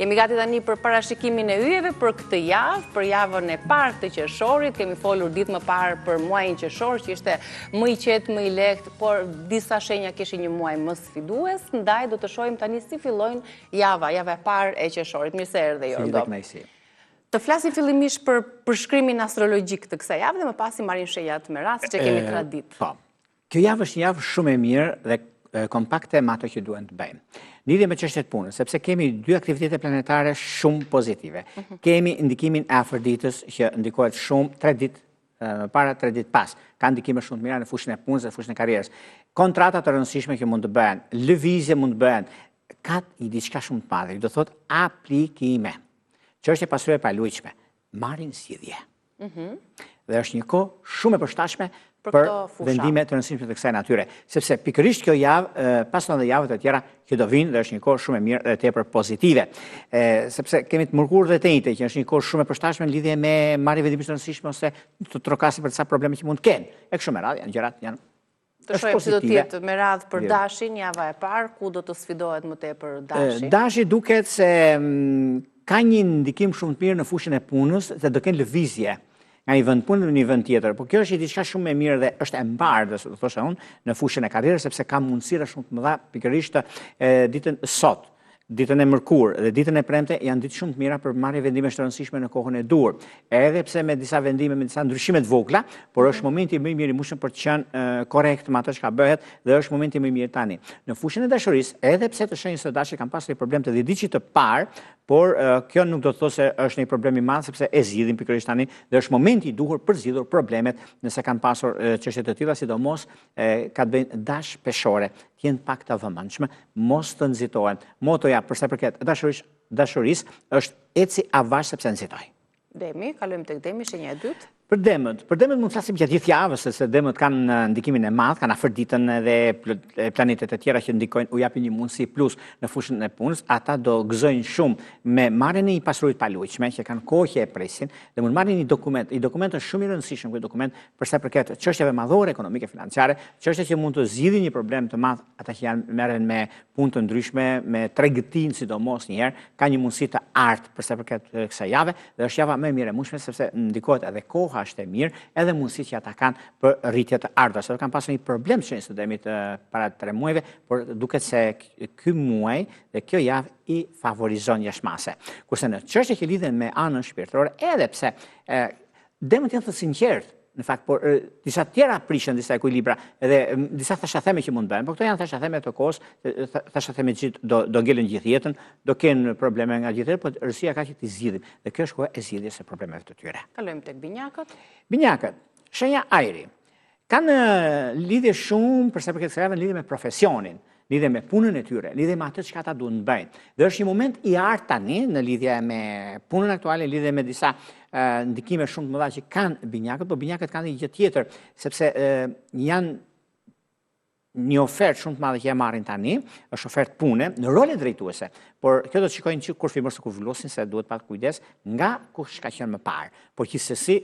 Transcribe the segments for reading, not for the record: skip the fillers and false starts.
Jemi gati tani për parashikimin e yjeve për këtë javë, për javën e parë të qershorit. Kemi folur ditë më parë për muajin qershor, që ishte më i qetë, më i lehtë, por disa shenja kishin një muaj më sfidues. Ndaj do të shohim tani si fillojnë java e parë e qershorit. Mirë se erdhe, Jorgo. Të flasim fillimisht për përshkrimin astrologjik të kësaj javë dhe më pas i marrim shenjat me rast që kemi tradit. Po. Kjo javë është një javë shumë e mirë dhe kompakte me ato që duhen të bëjmë. Lidhje me çështjet punës, sepse kemi dy aktivitete planetare shumë pozitive. Kemi ndikimin e Afroditës që ndikohet shumë 3 ditë para 3 ditë pas. Ka ndikime shumë të mira në fushën e punës dhe fushën e karrierës. Kontrata të rëndësishme që mund të bëhen, lëvizje mund të bëhen, ka i diçka shumë të madhe, do thotë aplikime. Çështje pasuri e palujshme, marrin zgjidhje. Dhe është një kohë shumë e përshtatshme për vendime të rëndësishme të kësaj natyre, sepse pikërisht kjo javë, pason edhe javët e tjera që do vinë dhe është një kohë shumë e mirë dhe tepër pozitive. Sepse kemi të mërkurë dhe të njëjtë, që është një kohë shumë e përshtatshme në lidhje me marrje vendime të rëndësishme ose të trokasim për disa probleme që mund të kenë. E kështu me radhë, janë gjërat janë të shohim si do të jetë me radhë për dashin, java e parë, ku do të sfidohet më tepër dashi. Dashi duket se ka një ndikim shumë të mirë në fushën e punës, se do kenë lëvizje nga një vend punë në një vend tjetër. Por kjo është diçka shumë e mirë dhe është e mbarë, do thosha unë, në fushën e karrierës, sepse ka mundësira shumë të mëdha pikërisht ditën sot. Ditën e mërkurë dhe ditën e premte janë ditë shumë të mira për marrje vendime të rëndësishme në kohën e dur. Edhe pse me disa vendime, me disa ndryshime të vogla, por është momenti më i mirë i mushëm për të qenë korrekt me atë çka bëhet dhe është momenti më i mirë tani. Në fushën e dashurisë, edhe pse të shenjës së dashit kanë pasur një problem të 10 ditë të parë, por kjo nuk do të thotë se është një problem i madh sepse e zgjidhin pikërisht tani dhe është momenti i duhur për zgjidhur problemet nëse kanë pasur çështje të tilla, sidomos ka të bëjnë dash peshore, të jenë pak të vëmendshme, mos të nxitohen. Motoja për sa i përket dashurisë është eci avash sepse nxitoj. Demi, kalojmë tek Demi, shenja e dytë. Për demët mund të flasim gjatë gjithë javës, se demët kanë ndikimin e madh, kanë Afroditën dhe planetet e tjera që ndikojnë, u japin një mundësi plus në fushën e punës. Ata do gëzojnë shumë me marrjen e një pasurie të palujshme që kanë kohë që e presin dhe mund marrin një dokument. I dokumenti është shumë i rëndësishëm ky dokument për sa përket çështjeve madhore ekonomike financiare, çështje që mund të zgjidhin një problem të madh ata që merren me punë të ndryshme, me tregëtin sidomos një herë, ka një mundësi të artë për sa përket kësaj jave dhe është java më e mirë e mushme sepse ndikohet edhe koha është e mirë, edhe mundësitë që ata kanë për rritje të ardhurës. Ata kanë pasur një problem që shenjës së demit para 3 muajve, por duket se ky muaj dhe kjo javë i favorizon jashtëmase. Kurse në çështje që lidhen me anën shpirtërore, edhe pse demët janë të sinqertë, në fakt, por disa tjera prishën disa ekuilibra edhe disa thashatheme që mund bëhen, por këto janë thashatheme të kohës, thashatheme që do ngelen gjithë jetën, do kenë probleme nga gjithë jetën, por rësia ka që t'i zgjidhim. Dhe kjo është koha e zgjidhjes së problemeve të tyre. Kalojmë tek binjakët. Binjakët, shenja ajri, kanë lidhje shumë për sa përket kësaj javë, lidhje me profesionin, lidhje me punën e tyre, lidhje me atë çka ata duhen të bëjnë. Dhe është një moment i artë tani në lidhje me punën aktuale, lidhje me disa ndikime shumë të mëdha që kanë binjakët, por binjakët kanë një gjë tjetër, sepse janë një ofertë shumë të madhe që e marrin tani, është ofertë pune në rolin drejtuese, por kjo do të shikojnë që kur firmos kur vullosin se duhet pak kujdes nga kush ka qenë më parë. Por gjithsesi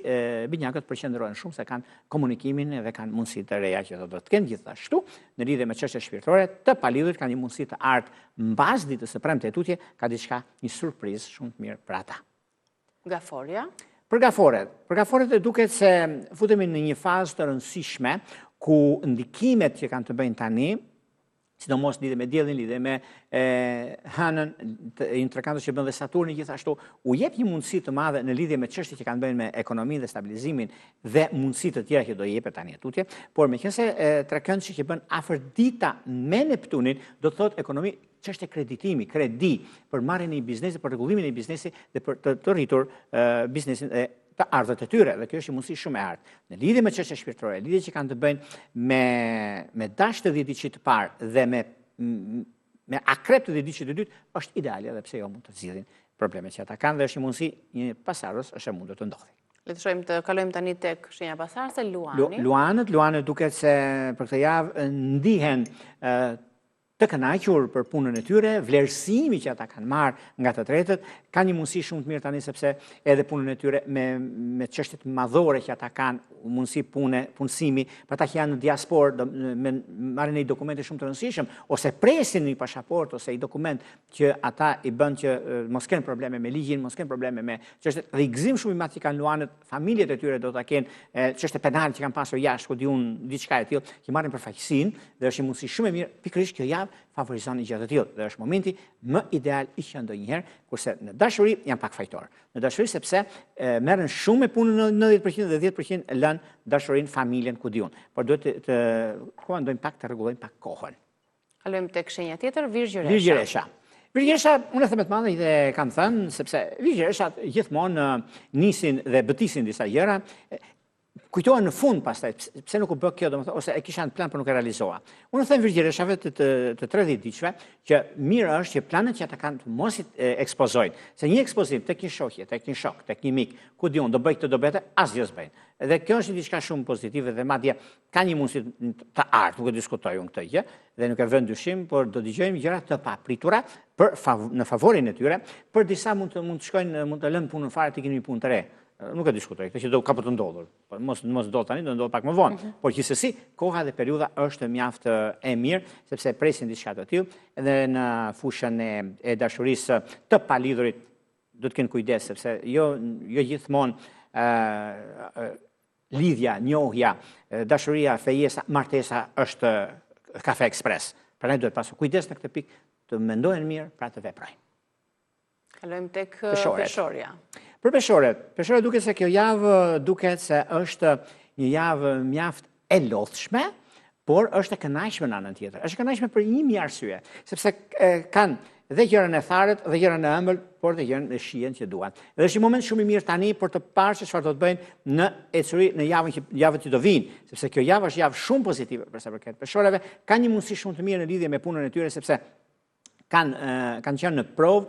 binjakët përqendrohen shumë se kanë komunikimin dhe kanë mundësi të reja që do të kenë gjithashtu në lidhje me çështje shpirtërore të palidhur, kanë një mundësi të artë mbas ditës së premte e tutje, ka diçka, një surprizë shumë të mirë për ata. Gaforja. Për gaforet e duket se futemi në një fazë të rëndësishme ku ndikimet që kanë të bëjnë tani, sidomos lidhe me diellin, lidhe me hënën, intrekantës që bën dhe Saturni gjithashtu, u jep një mundësi të madhe në lidhje me çështjet që kanë bëjnë me ekonominë dhe stabilizimin dhe mundësi të tjera që do jepet tani tutje, por meqense trekëndësi që bën Afrodita me Neptunin, do të thotë ekonomi çështje kreditimi, kredi për marrjen e një biznesi, për rregullimin e një biznesi dhe për të rritur biznesin e të ardhët e tyre, dhe kjo është një mundësi shumë e artë. Në lidhje me çështje shpirtërore, lidhje që kanë të bëjnë me dash të 10 ditë të parë dhe me akrep të 10 ditë të dytë, është ideale edhe pse jo mund të zgjidhin problemet që ata kanë dhe është një mundësi një pasardhës është e mundur të ndodhi. Le të shohim të kalojmë tani tek shenja pasardhëse, Luani. Luanët duket se për këtë javë ndihen të kënaqur për punën e tyre, vlerësimi që ata kanë marrë nga të tretët, ka një mundësi shumë të mirë tani sepse edhe punën e tyre me çështjet madhore që ata kanë, mundësi punësimi, për ata që janë në diasporë, marrin një dokumente shumë të rëndësishëm, ose presin një pasaportë ose një dokument që ata i bën që mos kenë probleme me ligjin, mos kenë probleme me çështjet dhe i gëzim shumë i madh që kanë luanët, familjet e tyre do ta kenë çështje penale që kanë pasur jashtë, ku diun diçka e tillë, që marrin përfaqësinë dhe është një mundësi shumë e mirë pikërisht kjo javë favorizon një gjë të tillë dhe është momenti më ideal i që ndonjëherë, kurse në dashuri janë pak fajtor. Në dashuri sepse merren shumë me punën në 90% dhe 10% lënë dashurinë, familjen, ku diun. Por duhet të ndojmë pak të rregullojmë pak kohën. Kalojmë tek shenja tjetër, Virgjëresha. Virgjëresha. Virgjëresha, unë e them të madhe dhe kam thënë, sepse Virgjëreshat gjithmonë nisin dhe bëtisin disa gjëra, kujtohen në fund pastaj, pse nuk u bë kjo, domethënë, ose e kisha në plan për nuk e realizoha. Unë them Virgjëreshave të 30 diqve që mirë është që planet që ata kanë të mos i ekspozojnë, se një ekspozim tek një shoqje, tek një shok, tek një mik, ku diun do bëj këtë do bëte, asgjë s'bëjnë. Dhe kjo është diçka shumë pozitive dhe madje ka një mundësi të art, nuk e diskutoj unë këtë gjë dhe nuk e vën dyshim, por do dëgjojmë gjëra të papritura në favorin e tyre, për disa mund të shkojnë, mund të lënë punën fare të keni një punë të re. Nuk e diskutoj, këtë që do ka për të ndodhur. Mos do tani, do ndodhë pak më vonë. Por gjithsesi, koha dhe periudha është mjaft e mirë, sepse presin diçka të tillë, edhe në fushën e dashurisë të palidhurit do të kenë kujdes, sepse jo gjithmonë lidhja, njohja, dashuria, fejesa, martesa është kafe ekspres. Prandaj duhet pasur kujdes në këtë pikë, të mendohen mirë, pra të veprojnë. Kalojmë tek peshorja. Për peshorët duket se kjo javë duket se është një javë mjaft e lodhshme, por është e kënaqshme në anën tjetër. Është e kënaqshme për një arsye, sepse kanë dhe gjërën e tharët, dhe gjërën e ëmbël, por dhe gjërën e shijen që duan. Dhe është një moment shumë i mirë tani për të parë se çfarë do të bëjnë në ecuri në javën që do vinë, sepse kjo javë është javë shumë pozitive për sa përket peshorëve, kanë një mundësi shumë të mirë në lidhje me punën e tyre sepse kanë qenë në provë,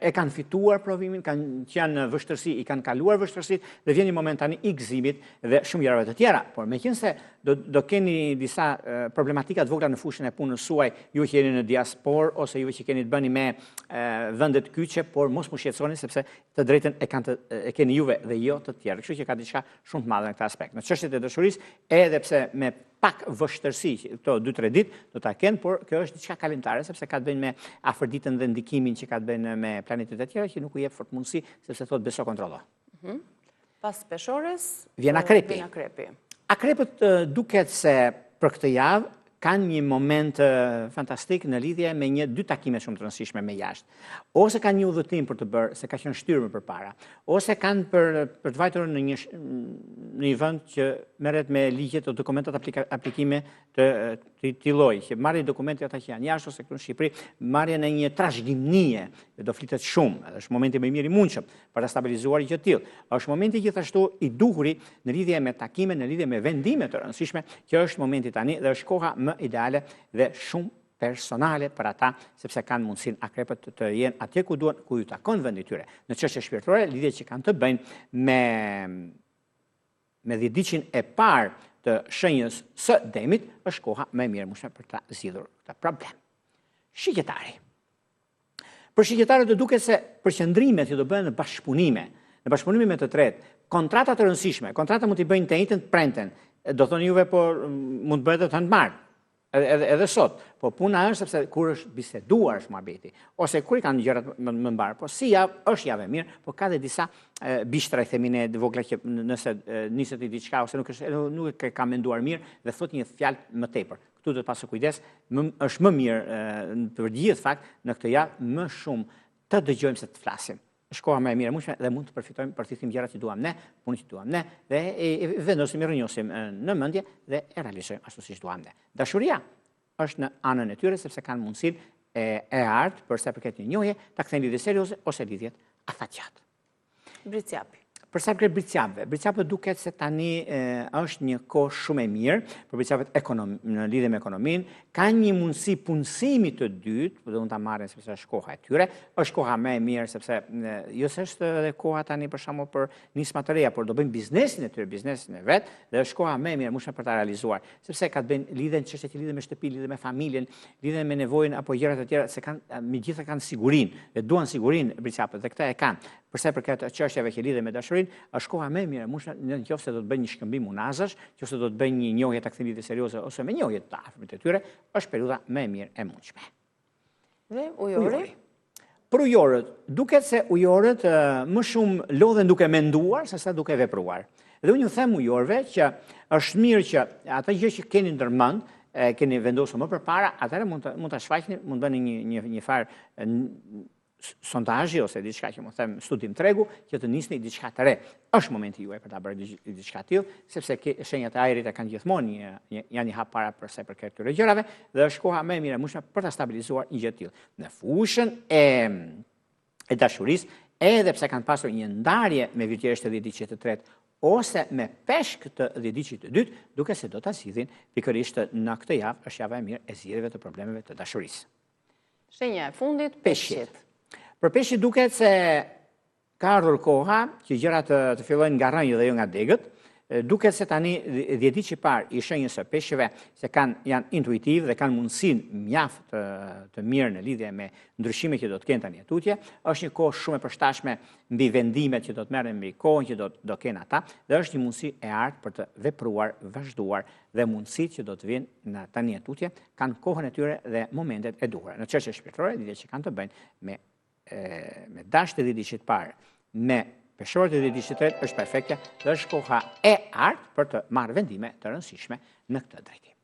e kanë fituar provimin, kanë qenë në vështërsi, i kanë kaluar vështërsit dhe vjen një moment tani i gëzimit dhe shumë gjërave të tjera. Por meqense do keni disa problematika të vogla në fushën e punës suaj, ju që jeni në diasporë ose ju që keni të bëni me vendet kyçe, por mos mu shqetësoni sepse të drejtën e keni juve dhe jo të tjerë. Kështu që ka diçka shumë të madhe në këtë aspekt. Në çështjet e dashurisë, edhe pse me pak vështërsi, këto 2-3 ditë do ta kenë, por kjo është diçka kalimtare sepse ka të bëjë me afërditën dhe ndikimin që ka të bëjë me planetet e tjera që nuk u jep fort mundësi sepse thotë beso kontrollo. Pas peshores vjen akrepi. Akrepët duket se për këtë javë kanë një moment fantastik në lidhje me 2 takime shumë të rëndësishme me jashtë. Ose kanë një udhëtim për të bërë, se ka qenë shtyrë më përpara, ose kanë për të vajtur në një vend që merret me ligjet o dokumentat aplikime të këtij lloji, që marrin dokumentet ata që janë jashtë ose këtu në Shqipëri, marrjen e një trashëgimie, do flitet shumë, është momenti më i mirë i mundshëm për ta stabilizuar gjë të tillë. Është momenti gjithashtu i duhuri në lidhje me takime, në lidhje me vendime të rëndësishme, që është momenti tani dhe është koha më ideale dhe shumë personale për ata, sepse kanë mundësin akrepët të jenë atje ku duan, ku ju takon vendi tyre. Në çështje shpirtërore, lidhje që kanë të bëjnë me 10 diqin e parë të shenjës së Demit, është koha më e mirë mundshme për ta zgjidhur këtë problem. Shigjetari. Për shigjetarët do duket se përqendrimet që do bëhen në bashkëpunime me të tretë, kontrata të rëndësishme, kontrata mund t'i bëjnë të njëjtën prenten, do thoni juve, por mund të bëhet të të marrë. Edhe sot, po puna është sepse kur është biseduar është muhabeti, ose kur i kanë gjërat më mbarë, po si javë është javë e mirë, po ka dhe disa bishtra i themine dhe vogla që nëse niset i diçka, ose nuk e ka menduar mirë dhe thot një fjalë më tepër. Këtu do të pasë kujdes, është më mirë për gjithë fakt në këtë javë më shumë të dëgjojmë se të flasim. Është koha më e mirë e mundshme dhe mund të përfitojmë për të thënë gjërat që duam ne, punën që duam ne dhe vendosim i rrënjosim në mendje dhe e realizojmë ashtu siç duam ne. Dashuria është në anën e tyre sepse kanë mundësinë e artë për sa përket një njohje ta kthejnë lidhje serioze ose lidhjet afatgjat. Bricjapi. Për sa për Bricapëve duket se tani është një kohë shumë e mirë për Bricapët në lidhje me ekonominë, ka një mundësi punësimi të dytë, do unë ta marrin sepse është koha e tyre, është koha më e mirë sepse jo se është edhe koha tani për shembull për nisma të reja, por do bëjnë biznesin e tyre, biznesin e vet, dhe është koha më e mirë për ta realizuar, sepse ka të bëjnë lidhen çështje që lidhen me shtëpi, lidhen me familjen, lidhen me nevojën apo gjërat e tjera, se kanë megjithatë kanë sigurinë, dhe duan sigurinë Bricapët dhe këtë e kanë. Përsa për këtë çështjeve që lidhen me dashurinë, është koha më e mirë, nëse do të bëjnë një shkëmbim unazësh, nëse do të bëjnë një njohje taksimit serioze ose me njohje të afërmit të tyre, është periudha më e mirë e mundshme. Dhe ujori? Për ujorët, duket se ujorët më shumë lodhen duke menduar sesa duke vepruar. Dhe unë ju them ujorëve që është mirë që ata gjë që keni ndërmend, keni vendosur më përpara, atëherë mund ta shfaqni, mund bëni një farë sondazhi ose diçka që më them studim tregu që të nisni diçka të re. Është momenti juaj për ta bërë diçka të tillë, sepse shenjat e ajrit kanë gjithmonë janë një hap para për sa i përket këtyre gjërave dhe është koha më e mirë mundshme për ta stabilizuar një gjë të tillë. Në fushën e dashurisë, edhe pse kanë pasur një ndarje me vjetërisht të 10 të tretë ose me peshk të 10 të dytë, duke se do ta zgjidhin pikërisht në këtë javë, është java e mirë e zgjidhjeve të problemeve të dashurisë. Shenja e fundit, peshqit. Për peshqit duket se ka ardhur koha që gjërat të fillojnë nga rënjë dhe jo nga degët. Duket se tani 10 ditë që parë i shenjës së peshqeve se janë intuitiv dhe kanë mundësinë mjaft të mirë në lidhje me ndryshimet që do të kenë tani tutje. Është një kohë shumë e përshtatshme mbi vendimet që do të merren mbi kohën që do kenë ata dhe është një mundësi e artë për të vepruar, vazhduar dhe mundësitë që do të vinë në tani tutje kanë kohën e tyre dhe momentet e duhura. Në çështje shpirtërore, lidhje që kanë të bëjnë me dashtë të 10 ditë të parë, me peshorët e 10 ditë të tretë është perfekte dhe është koha e artë për të marrë vendime të rëndësishme në këtë drejtim.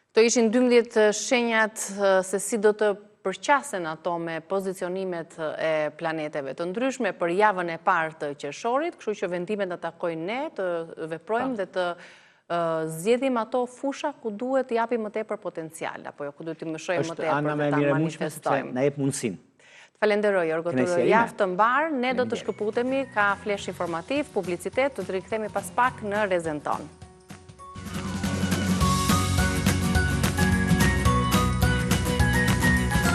Këto ishin 12 shenjat se si do të përqasen ato me pozicionimet e planeteve të ndryshme për javën e parë të qershorit, kështu që vendimet na takojnë ne të veprojmë dhe të zgjedhim ato fusha ku duhet të japim më tepër potencial, apo jo ku duhet të mëshojmë më tepër dhe ta manifestojmë. Na jep mundësinë. Falenderoj, Jorgo Turë, javë të mbarë, ne do të shkëputemi ka flesh informativ, publicitet, të të rikthemi pas pak në Rezen Ton.